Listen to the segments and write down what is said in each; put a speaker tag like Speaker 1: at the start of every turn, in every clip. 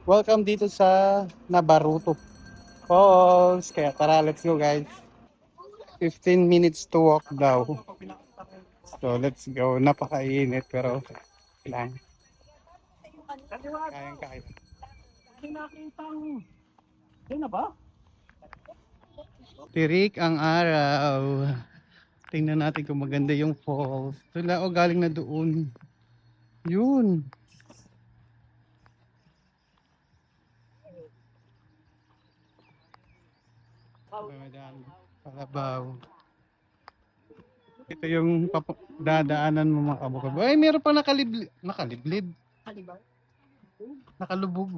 Speaker 1: Welcome dito sa Nabaruto Falls. Kaya tara, let's go guys. 15 minutes to walk daw. So let's go. Napakainit pero kailangan. Kayang kaya. Tirik ang araw. Tingnan natin kung maganda yung falls. Tula o galing na doon. Yun. Ramadan, Kalabaw. Ito yung dadaanan mo mga kabukab. Ay, meron pa nakaliblib. Nakaliblib. Nakalubog.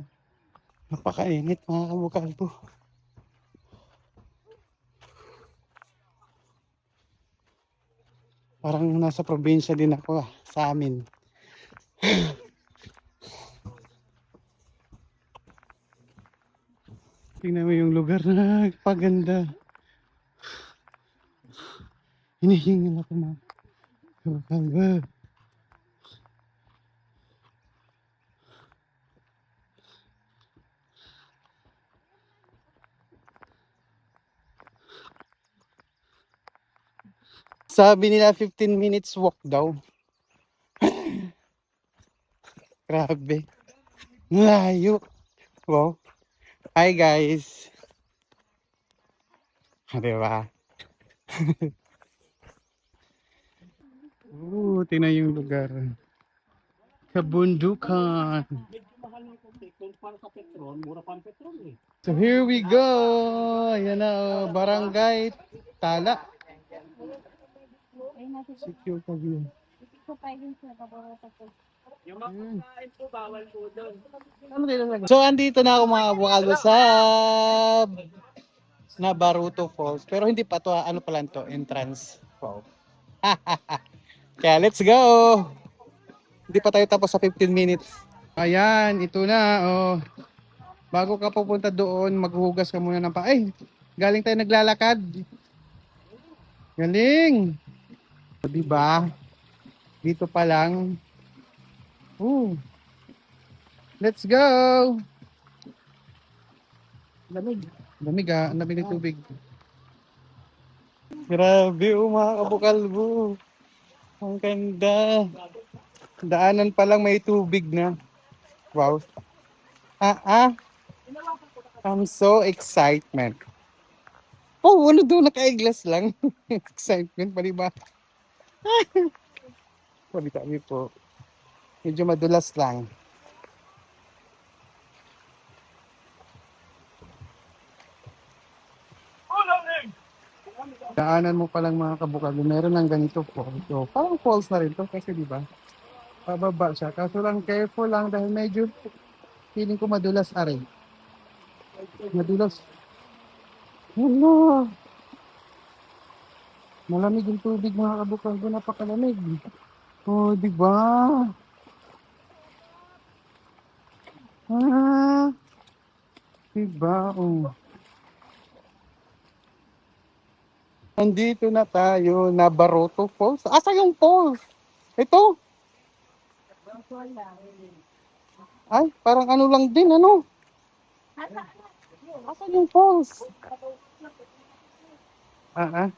Speaker 1: Napakainit mga kabukalbo. Parang nasa probinsya din ako sa amin. Tingnan mo yung lugar na paganda. Hinihingal ako mga kabukalbo. Sabi nila 15 minutes walk daw. Grabe. Layo. Wow. Hi guys. Diba? Tingnan yung lugar. Kabundukan. So here we go. Ayan na, Barangay Tala. Secure pa view. So andito na ako mga kabukalo sa Nabaruto Falls. Pero hindi pa to, ano pa lang to, entrance. Wow. Kaya let's go. Hindi pa tayo tapos sa 15 minutes. Ayan, ito na. Oh. Bago ka pupunta doon, maghugas ka muna ng pa. Ay, galing tayo naglalakad. Galing. Diba? Dito pa lang. Let's go. Lamig. Lamig ah. Ang lamig ng tubig. Grabe mga kabukalbo. Ang ganda. Daanan pa lang may tubig na. Wow. I'm so excitement. Oh, ano doon naka-glass lang. Excitement pa diba? Sabi kami po. Medyo madulas lang. Daanan mo pa lang mga kabukalo. Meron ng ganito po. So, parang falls na rin to kasi diba? Pababa siya. Kaso lang careful lang dahil medyo feeling ko madulas aray. Madulas. Wala. Malamig yung tubig mga kabukalo. Napakalamig. Oh, diba? Ah, diba? Oh. Nandito na tayo, Nabaruto Falls. Asa yung falls? Ito? Ay, parang ano lang din, ano? Asa yung falls? Ah.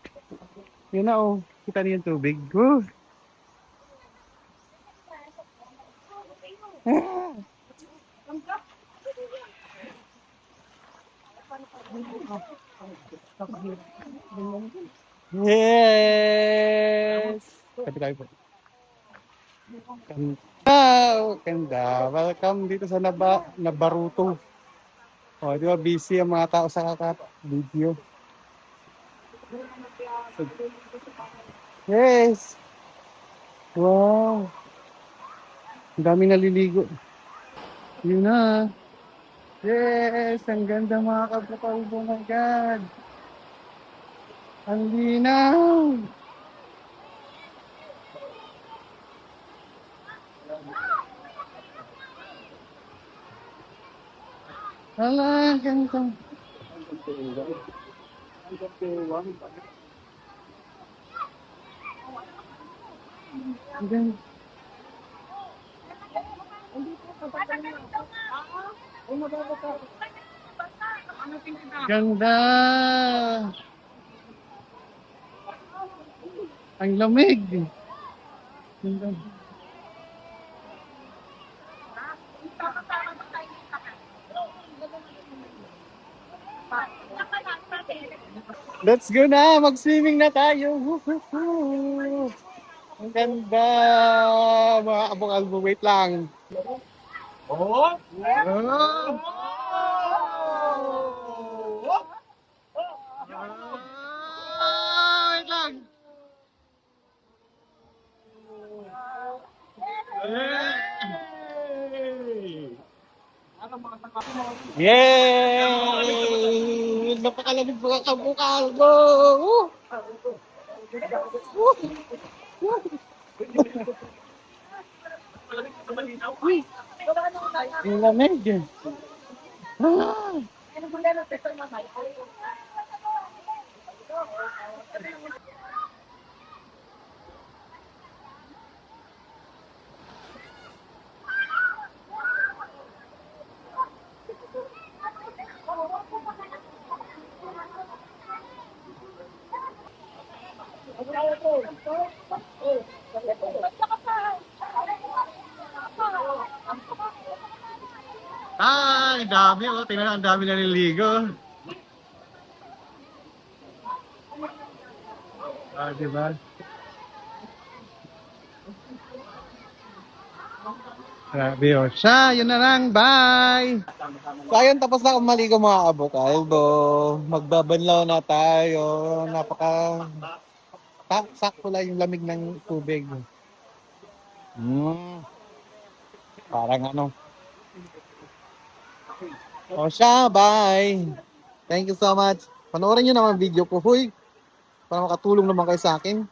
Speaker 1: Yun na, oh. Kita niyo yung tubig. Yes! Sabi tayo po. Ganda. Welcome dito sa Nabaruto. Oh, di ba busy ang mga tao sa video. Yes! Wow! Ang dami naliligo. Yun na. Yes! Ang ganda mga kabukal. Oh my God! Ang linaw! Hala, ganda. Ang ganda. Ganda! Ang lamig! Ganda. Let's go na! Mag-swimming na tayo! Woohoo! Ang ganda! Mga kabong-albo, wait lang. Oh! Wait lang! Yay! Napakalamig mga kabong-albo! Ang lamig! Ah! Ay, dami oh. Tingnan ang dami na nililigo. Ah, diba? Grabe oh. Siya, yun na lang. Bye! So ayun, tapos na akong maligo mga kabok-albo. Magbabanlaw na tayo. Sakto lang yung lamig ng tubig. Parang ano. O siya, bye! Thank you so much. Panoorin nyo naman video ko, huy. Para makatulong naman kayo sa akin.